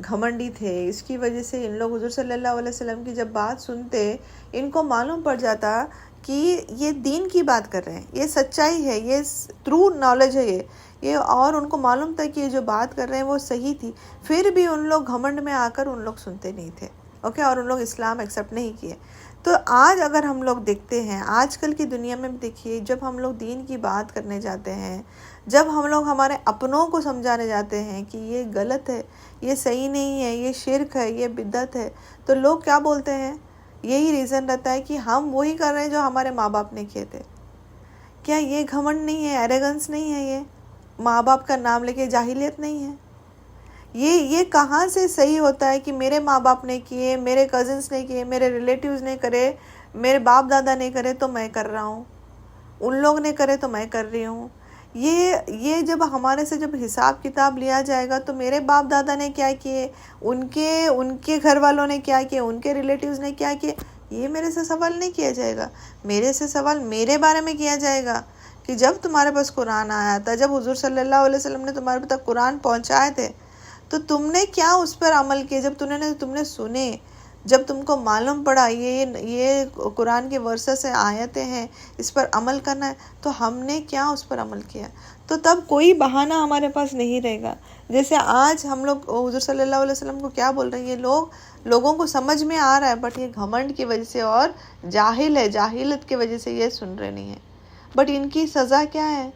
گھمنڈی تھے، اس کی وجہ سے ان لوگ حضور صلی اللہ علیہ وسلم کی جب بات سنتے ان کو معلوم پڑ جاتا کہ یہ دین کی بات کر رہے ہیں، یہ سچائی ہے، یہ ٹرو نالج ہے، یہ اور ان کو معلوم تھا کہ یہ جو بات کر رہے ہیں وہ صحیح تھی، پھر بھی ان لوگ گھمنڈ میں آ کر ان لوگ سنتے نہیں تھے، اوکے، اور ان لوگ اسلام ایکسیپٹ نہیں کیے۔ تو آج اگر ہم لوگ دیکھتے ہیں، آج کل کی دنیا میں دیکھیے، جب ہم لوگ دین کی بات کرنے جاتے ہیں، جب ہم لوگ ہمارے اپنوں کو سمجھانے جاتے ہیں کہ یہ غلط ہے، یہ صحیح نہیں ہے، یہ شرک ہے، یہ بدعت ہے، تو لوگ کیا بولتے ہیں؟ یہی ریزن رہتا ہے کہ ہم وہی کر رہے ہیں جو ہمارے ماں باپ نے کیے تھے۔ کیا یہ گھمنڈ نہیں ہے، ایروگنس نہیں ہے؟ یہ ماں باپ کا نام لے کے جاہلیت نہیں ہے؟ یہ کہاں سے صحیح ہوتا ہے کہ میرے ماں باپ نے کیے، میرے کزنس نے کیے، میرے ریلیٹیوز نے کرے، میرے باپ دادا نے کرے تو میں کر رہا ہوں، ان لوگ نے کرے تو میں کر رہی ہوں؟ یہ جب ہمارے سے جب حساب کتاب لیا جائے گا تو میرے باپ دادا نے کیا کیے، ان کے گھر والوں نے کیا کیے، ان کے ریلیٹیوز نے کیا کیے، یہ میرے سے سوال نہیں کیا جائے گا۔ میرے سے سوال میرے بارے میں کیا جائے گا کہ جب تمہارے پاس قرآن آیا تھا، جب حضور صلی اللہ علیہ وسلم نے تمہارے تک قرآن پہنچائے تھے، تو تم نے کیا اس پر عمل کیا؟ جب تم نے سنے، جب تم کو معلوم پڑا یہ قرآن کے ورسز سے آیتیں ہیں، اس پر عمل کرنا ہے، تو ہم نے کیا اس پر عمل کیا؟ تو تب کوئی بہانہ ہمارے پاس نہیں رہے گا۔ جیسے آج ہم لوگ حضور صلی اللہ علیہ وسلم کو کیا بول رہے ہیں، یہ لوگوں کو سمجھ میں آ رہا ہے، بٹ یہ گھمنڈ کی وجہ سے اور جاہل ہے، جاہلت کی وجہ سے یہ سن رہے نہیں ہیں۔ بٹ ان کی سزا کیا ہے؟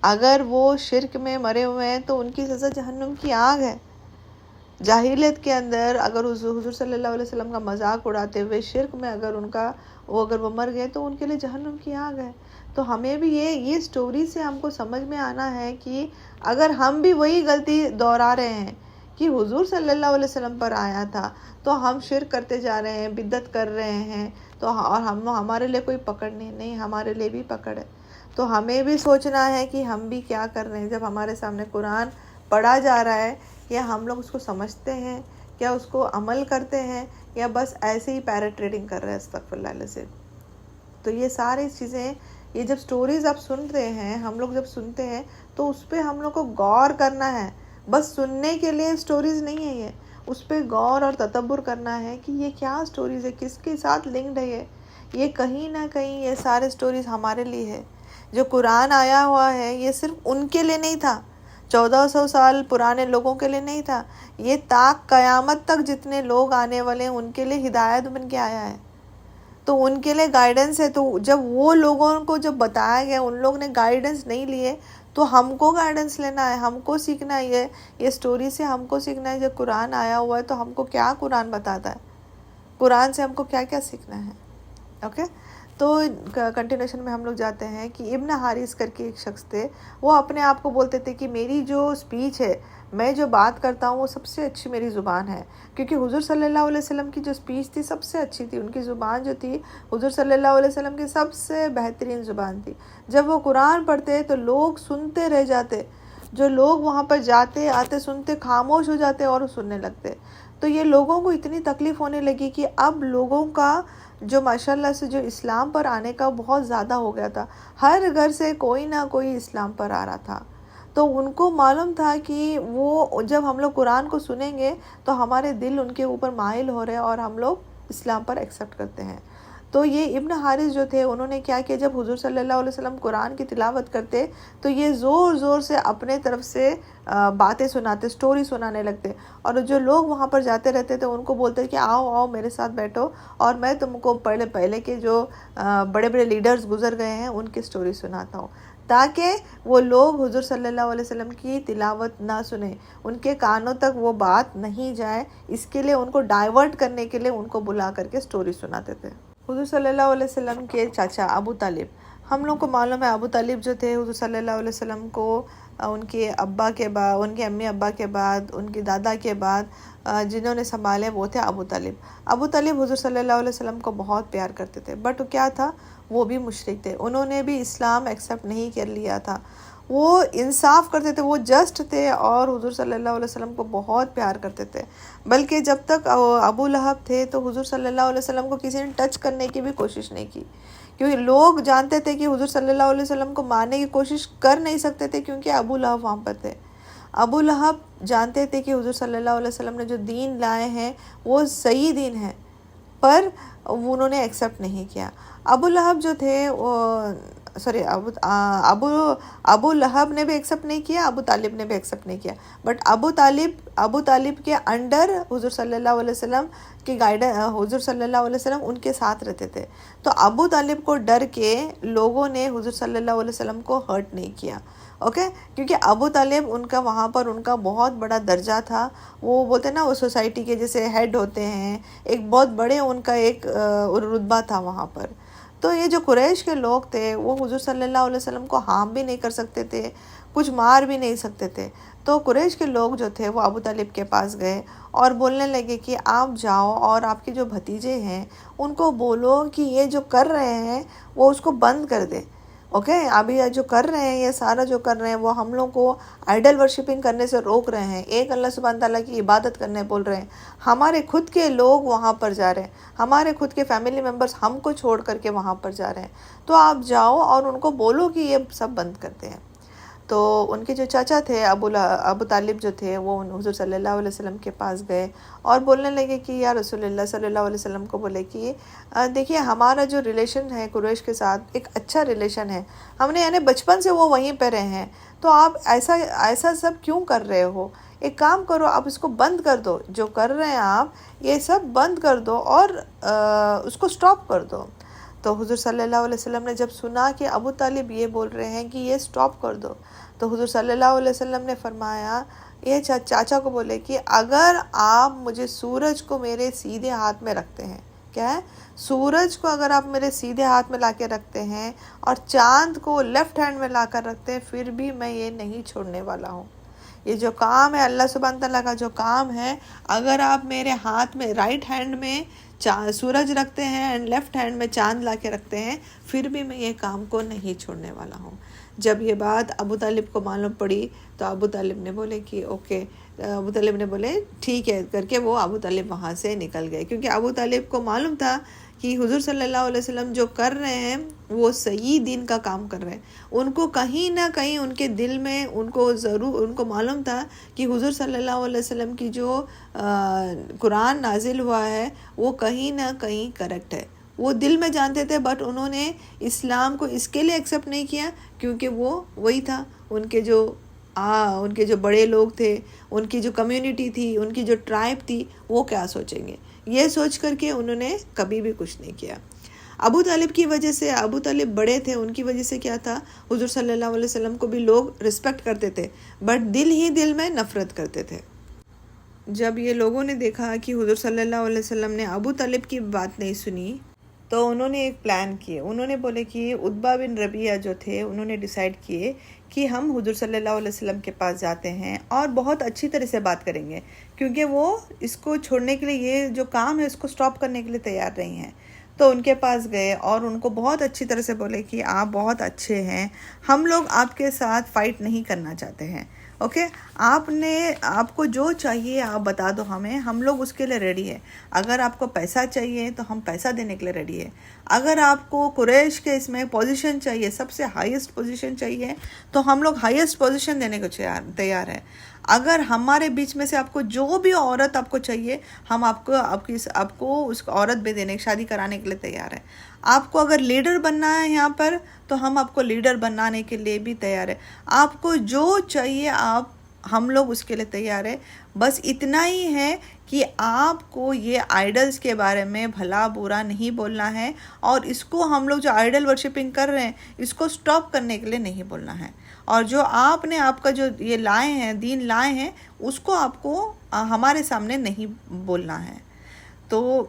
اگر وہ شرک میں مرے ہوئے ہیں تو ان کی سزا جہنم کی آگ ہے۔ جاہلیت کے اندر اگر حضور صلی اللہ علیہ وسلم کا مذاق اڑاتے ہوئے شرک میں اگر وہ مر گئے تو ان کے لیے جہنم کی آگ ہے۔ تو ہمیں بھی یہ سٹوری سے ہم کو سمجھ میں آنا ہے کہ اگر ہم بھی وہی غلطی دہرا رہے ہیں کہ حضور صلی اللہ علیہ وسلم پر آیا تھا تو ہم شرک کرتے جا رہے ہیں، بدعت کر رہے ہیں، تو اور ہمارے لیے کوئی پکڑ نہیں، ہمارے لیے بھی پکڑ ہے۔ تو ہمیں بھی سوچنا ہے کہ ہم بھی کیا کر رہے ہیں، جب ہمارے سامنے قرآن پڑھا جا رہا ہے، کیا ہم لوگ اس کو سمجھتے ہیں، کیا اس کو عمل کرتے ہیں، یا بس ایسے ہی پیرٹ ریڈنگ کر رہے ہیں، استغفر اللہ العظیم۔ تو یہ ساری چیزیں، یہ جب سٹوریز آپ سنتے ہیں، ہم لوگ جب سنتے ہیں تو اس پہ ہم لوگ کو غور کرنا ہے، بس سننے کے لیے سٹوریز نہیں ہے، یہ اس پہ غور اور تدبر کرنا ہے کہ یہ کیا سٹوریز ہے، کس کے ساتھ لنکڈ ہے، یہ کہیں نہ کہیں یہ سارے سٹوریز ہمارے لیے ہے۔ جو قرآن آیا ہوا ہے یہ صرف ان کے لیے نہیں تھا، 1400 سال پرانے لوگوں کے لیے نہیں تھا، یہ تا قیامت تک جتنے لوگ آنے والے ہیں ان کے لیے ہدایت بن کے آیا ہے، تو ان کے لیے گائیڈنس ہے۔ تو جب وہ لوگوں کو جب بتایا گیا، ان لوگ نے گائیڈنس نہیں لیے، تو ہم کو گائیڈنس لینا ہے، ہم کو سیکھنا ہے، یہ سٹوری سے ہم کو سیکھنا ہے۔ جب قرآن آیا ہوا ہے تو ہم کو کیا قرآن بتاتا ہے، قرآن سے ہم کو کیا کیا سیکھنا ہے، اوکے۔ تو کنٹینیوشن میں ہم لوگ جاتے ہیں کہ ابن حارث کر کے ایک شخص تھے، وہ اپنے آپ کو بولتے تھے کہ میری جو سپیچ ہے، میں جو بات کرتا ہوں وہ سب سے اچھی میری زبان ہے، کیونکہ حضور صلی اللہ علیہ وسلم کی جو سپیچ تھی سب سے اچھی تھی، ان کی زبان جو تھی حضور صلی اللہ علیہ وسلم کی سب سے بہترین زبان تھی۔ جب وہ قرآن پڑھتے تو لوگ سنتے رہ جاتے، جو لوگ وہاں پر جاتے آتے سنتے خاموش ہو جاتے اور سننے لگتے۔ تو یہ لوگوں کو اتنی تکلیف ہونے لگی کہ اب لوگوں کا جو ماشاءاللہ سے جو اسلام پر آنے کا بہت زیادہ ہو گیا تھا، ہر گھر سے کوئی نہ کوئی اسلام پر آ رہا تھا۔ تو ان کو معلوم تھا کہ وہ جب ہم لوگ قرآن کو سنیں گے تو ہمارے دل ان کے اوپر مائل ہو رہے ہیں اور ہم لوگ اسلام پر ایکسیپٹ کرتے ہیں۔ تو یہ ابن حارث جو تھے، انہوں نے کیا جب حضور صلی اللہ علیہ وسلم قرآن کی تلاوت کرتے تو یہ زور زور سے اپنے طرف سے باتیں سناتے، سٹوری سنانے لگتے، اور جو لوگ وہاں پر جاتے رہتے تھے ان کو بولتے کہ آؤ آؤ میرے ساتھ بیٹھو اور میں تم کو پہلے کے جو بڑے بڑے لیڈرز گزر گئے ہیں ان کی سٹوری سناتا ہوں، تاکہ وہ لوگ حضور صلی اللہ علیہ وسلم کی تلاوت نہ سنیں، ان کے کانوں تک وہ بات نہیں جائے، اس کے لیے ان کو ڈائیورٹ کرنے کے لیے ان کو بلا کر کے سٹوری سناتے تھے۔ حضور صلی اللہ علیہ وسلم کے چاچا ابو طالب، ہم لوگ کو معلوم ہے ابو طالب جو تھے حضور صلی اللہ علیہ وسلم کو ان کے ابا کے بعد، ان کے امی ابا کے بعد، ان کے دادا کے بعد جنہوں نے سنبھالے وہ تھے ابو طالب۔ ابو طالب حضور صلی اللہ علیہ وسلم کو بہت پیار کرتے تھے، بٹ کیا تھا، وہ بھی مشرک تھے، انہوں نے بھی اسلام ایکسیپٹ نہیں کر لیا تھا، وہ انصاف کرتے تھے، وہ جسٹ تھے اور حضور صلی اللہ علیہ وسلم کو بہت پیار کرتے تھے، بلکہ جب تک ابو لہب تھے تو حضور صلی اللہ علیہ وسلم کو کسی نے ٹچ کرنے کی بھی کوشش نہیں کی، کیونکہ لوگ جانتے تھے کہ حضور صلی اللہ علیہ وسلم کو مارنے کی کوشش کر نہیں سکتے تھے کیونکہ ابو لہب وہاں پر تھے۔ ابو لہب جانتے تھے کہ حضور صلی اللہ علیہ وسلم نے جو دین لائے ہیں وہ صحیح دین ہے، پر انہوں نے ایکسیپٹ نہیں کیا۔ ابو لہب جو تھے ابو لہب نے بھی ایکسیپٹ نہیں کیا، ابو طالب نے بھی ایکسیپٹ نہیں کیا، بٹ ابو طالب کے انڈر حضور صلی اللہ علیہ وسلم کی حضور صلی اللہ علیہ وسلم ان کے ساتھ رہتے تھے، تو ابو طالب کو ڈر کے لوگوں نے حضور صلی اللہ علیہ وسلم کو ہرٹ نہیں کیا، اوکے، کیونکہ ابو طالب ان کا وہاں پر ان کا بہت بڑا درجہ تھا، وہ بولتے ہیں نا وہ سوسائٹی کے جیسے ہیڈ ہوتے ہیں، ایک بہت بڑے ان کا ایک رتبہ تھا وہاں پر۔ تو یہ جو قریش کے لوگ تھے وہ حضور صلی اللہ علیہ وسلم کو ہارم بھی نہیں کر سکتے تھے، کچھ مار بھی نہیں سکتے تھے، تو قریش کے لوگ جو تھے وہ ابو طالب کے پاس گئے اور بولنے لگے کہ آپ جاؤ اور آپ کے جو بھتیجے ہیں ان کو بولو کہ یہ جو کر رہے ہیں وہ اس کو بند کر دے، اوکے، ابھی یہ جو کر رہے ہیں، یہ سارا جو کر رہے ہیں وہ ہم لوگ کو آئیڈل ورشپنگ کرنے سے روک رہے ہیں، ایک اللہ سبحانہ تعالیٰ کی عبادت کرنے بول رہے ہیں، ہمارے خود کے لوگ وہاں پر جا رہے ہیں، ہمارے خود کے فیملی ممبرز ہم کو چھوڑ کر کے وہاں پر جا رہے ہیں، تو آپ جاؤ اور ان کو بولو کہ یہ سب بند کرتے ہیں۔ تو ان کے جو چاچا تھے ابو طالب جو تھے وہ حضور صلی اللہ علیہ وسلم کے پاس گئے اور بولنے لگے کہ یا رسول اللہ صلی اللہ علیہ وسلم کو بولے کہ دیکھیے ہمارا جو ریلیشن ہے قریش کے ساتھ ایک اچھا ریلیشن ہے، ہم نے یعنی بچپن سے وہ وہیں پہ رہے ہیں، تو آپ ایسا سب کیوں کر رہے ہو؟ ایک کام کرو، آپ اس کو بند کر دو، جو کر رہے ہیں آپ یہ سب بند کر دو اور اس کو سٹاپ کر دو۔ تو حضور صلی اللہ علیہ وسلم نے جب سنا کہ ابو طالب یہ بول رہے ہیں کہ یہ سٹاپ کر دو، تو حضور صلی اللہ علیہ وسلم نے فرمایا، یہ چاچا کو بولے کہ اگر آپ مجھے سورج کو میرے سیدھے ہاتھ میں رکھتے ہیں، کیا ہے، سورج کو اگر آپ میرے سیدھے ہاتھ میں لا کے رکھتے ہیں اور چاند کو لیفٹ ہینڈ میں لا کر رکھتے ہیں، پھر بھی میں یہ نہیں چھوڑنے والا ہوں۔ یہ جو کام ہے اللہ سبحانہ تعالیٰ کا جو کام ہے، اگر آپ میرے ہاتھ میں رائٹ ہینڈ میں سورج رکھتے ہیں اینڈ لیفٹ ہینڈ میں چاند لا کے رکھتے ہیں، پھر بھی میں یہ کام کو نہیں چھوڑنے والا ہوں۔ جب یہ بات ابو طالب کو معلوم پڑی تو ابو طالب نے بولے کہ اوکے، ابو طالب نے بولے ٹھیک ہے کر کے وہ ابو طالب وہاں سے نکل گئے، کیونکہ ابو طالب کو معلوم تھا کہ حضور صلی اللہ علیہ وسلم جو کر رہے ہیں وہ صحیح دین کا کام کر رہے ہیں۔ ان کو کہیں نہ کہیں ان کے دل میں ان کو معلوم تھا کہ حضور صلی اللہ علیہ وسلم کی جو قرآن نازل ہوا ہے وہ کہیں نہ کہیں کریکٹ ہے، وہ دل میں جانتے تھے، بٹ انہوں نے اسلام کو اس کے لیے ایکسیپٹ نہیں کیا کیونکہ وہ وہی تھا، ان کے جو بڑے لوگ تھے، ان کی جو کمیونٹی تھی، ان کی جو ٹرائب تھی، وہ کیا سوچیں گے، یہ سوچ کر کے انہوں نے کبھی بھی کچھ نہیں کیا۔ ابو طالب کی وجہ سے، ابو طالب بڑے تھے، ان کی وجہ سے کیا تھا، حضور صلی اللہ علیہ وسلم کو بھی لوگ رسپیکٹ کرتے تھے، بٹ دل ہی دل میں نفرت کرتے تھے۔ جب یہ لوگوں نے دیکھا کہ حضور صلی اللہ علیہ وسلم نے ابو طالب کی بات نہیں سنی تو انہوں نے ایک پلان کیے، انہوں نے بولے کہ عتبہ بن ربیعہ جو تھے انہوں نے ڈیسائیڈ کیے کہ ہم حضور صلی اللہ علیہ وسلم کے پاس جاتے ہیں اور بہت اچھی طرح سے بات کریں گے، کیونکہ وہ اس کو چھوڑنے کے لیے، یہ جو کام ہے اس کو سٹاپ کرنے کے لیے تیار نہیں ہیں۔ تو ان کے پاس گئے اور ان کو بہت اچھی طرح سے بولے کہ آپ بہت اچھے ہیں، ہم لوگ آپ کے ساتھ فائٹ نہیں کرنا چاہتے ہیں، اوکے، آپ کو جو چاہیے آپ بتا دو ہمیں، ہم لوگ اس کے لیے ریڈی ہے۔ اگر آپ کو پیسہ چاہیے تو ہم پیسہ دینے کے لیے ریڈی ہے، اگر آپ کو قریش کے اس میں پوزیشن چاہیے، سب سے ہائیسٹ پوزیشن چاہیے تو ہم لوگ ہائیسٹ پوزیشن دینے کو تیار ہے، اگر ہمارے بیچ میں سے آپ کو جو بھی عورت آپ کو چاہیے ہم آپ کو اس عورت بھی دینے، شادی کرانے کے لیے تیار ہے، آپ کو اگر لیڈر بننا ہے یہاں پر تو ہم آپ کو لیڈر بنانے کے لیے بھی تیار ہے، آپ کو جو چاہیے ہم لوگ اس کے لیے تیار ہے، بس اتنا ہی ہے کہ آپ کو یہ آئیڈلز کے بارے میں بھلا برا نہیں بولنا ہے، اور اس کو ہم لوگ جو آئیڈل ورشپنگ کر رہے ہیں اس کو سٹاپ کرنے کے لیے نہیں بولنا ہے، اور جو آپ نے آپ کا جو یہ لائے ہیں دین لائے ہیں اس کو آپ کو ہمارے سامنے نہیں بولنا ہے۔ تو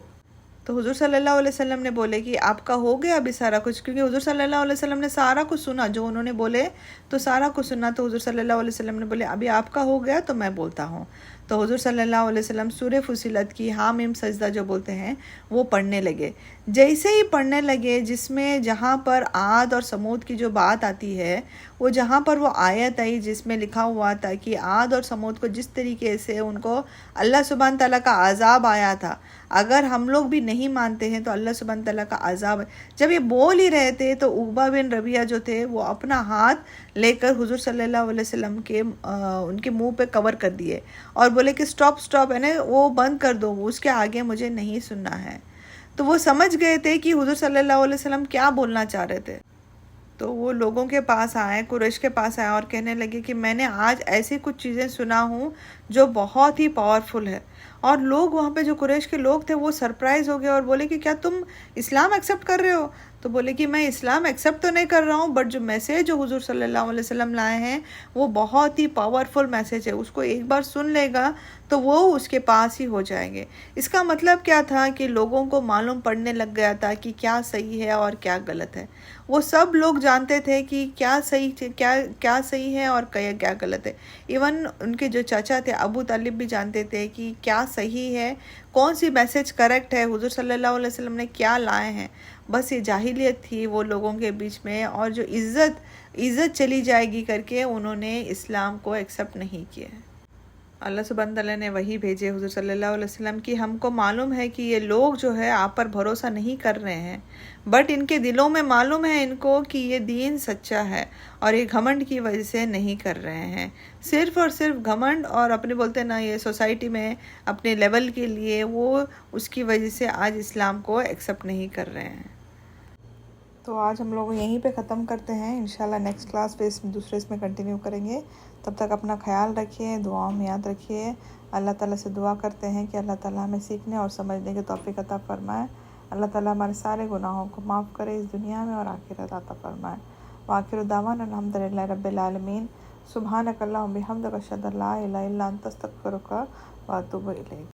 حضور صلی اللہ علیہ وسلم نے بولے کہ آپ کا ہو گیا ابھی سارا کچھ، کیونکہ حضور صلی اللہ علیہ وسلم نے سارا کچھ سنا، جو انہوں نے بولے تو سارا کچھ سنا، تو حضور صلی اللہ علیہ وسلم نے بولے ابھی آپ کا ہو گیا تو میں بولتا ہوں۔ تو حضور صلی اللہ علیہ وسلم سورہ فصلت کی حامیم سجدہ جو بولتے ہیں وہ پڑھنے لگے. جیسے ہی پڑھنے لگے جس میں جہاں پر عاد اور سمود کی جو بات آتی ہے، وہ جہاں پر وہ آیت آئی جس میں لکھا ہوا تھا کہ عاد اور سمود کو جس طریقے سے ان کو اللہ سبحانہ تعالیٰ کا عذاب آیا تھا، اگر ہم لوگ بھی نہیں مانتے ہیں تو اللہ سبحانہ تعالیٰ کا عذاب ہے. جب یہ بول ہی رہے تھے تو عقبہ بن ربیعہ جو تھے وہ اپنا ہاتھ لے کر حضور صلی اللہ علیہ وسلم کے ان کے منہ پہ کور کر دیے اور بولے کہ سٹاپ ہے نا، وہ بند کر دو، اس کے آگے مجھے نہیں سننا ہے. تو وہ سمجھ گئے تھے کہ حضور صلی اللہ علیہ وسلم کیا بولنا چاہ رہے تھے. تو وہ لوگوں کے پاس آئے، قریش کے پاس آئے اور کہنے لگے کہ میں نے آج ایسی کچھ چیزیں سنا ہوں جو بہت ہی پاورفل ہے. اور لوگ وہاں پہ جو قریش کے لوگ تھے وہ سرپرائز ہو گئے اور بولے کہ کیا تم اسلام ایکسیپٹ کر رہے ہو؟ تو بولے کہ میں اسلام ایکسیپٹ تو نہیں کر رہا ہوں، بٹ جو میسیج جو حضور صلی اللہ علیہ وسلم لائے ہیں وہ بہت ہی پاورفل میسیج ہے، اس کو ایک بار سن لے گا تو وہ اس کے پاس ہی ہو جائیں گے. اس کا مطلب کیا تھا کہ لوگوں کو معلوم پڑنے لگ گیا تھا کہ کیا صحیح ہے اور کیا غلط ہے. وہ سب لوگ جانتے تھے کہ کیا صحیح ہے اور کیا غلط ہے. ایون ان کے جو چاچا تھے ابو طالب بھی جانتے تھے کہ کیا صحیح ہے، کون سی میسج کریکٹ ہے، حضور صلی اللہ علیہ وسلم نے کیا لائے ہیں. بس یہ جاہلیت تھی وہ لوگوں کے بیچ میں، اور جو عزت چلی جائے گی کر کے انہوں نے اسلام کو ایکسیپٹ نہیں کیا. اللہ سبحانہ تعالیٰ نے وہی بھیجے حضور صلی اللہ علیہ وسلم کی. ہم کو معلوم ہے کہ یہ لوگ جو ہے آپ پر بھروسہ نہیں کر رہے ہیں، بٹ ان کے دلوں میں معلوم ہے ان کو کہ یہ دین سچا ہے، اور یہ گھمنڈ کی وجہ سے نہیں کر رہے ہیں. صرف اور صرف گھمنڈ اور اپنے بولتے نا یہ سوسائٹی میں اپنے لیول کے لیے، وہ اس کی وجہ سے آج اسلام کو ایکسیپٹ نہیں کر رہے ہیں. تو آج ہم لوگ یہیں پہ ختم کرتے ہیں. انشاءاللہ نیکسٹ کلاس پہ دوسرے اس میں کنٹینیو کریں گے. تب تک اپنا خیال رکھیے، دعاؤں میں یاد رکھیے. اللہ تعالیٰ سے دعا کرتے ہیں کہ اللہ تعالیٰ ہمیں سیکھنے اور سمجھنے کے توفیق عطا فرمائے. اللہ تعالیٰ ہمارے سارے گناہوں کو معاف کرے اس دنیا میں اور آخرت عطا فرمائے. وآخر دعوانا الحمدللہ رب العالمین. سبحانک اللہم بحمدک اشہد ان لا الہ الا انت استغفرک واتوب الیک.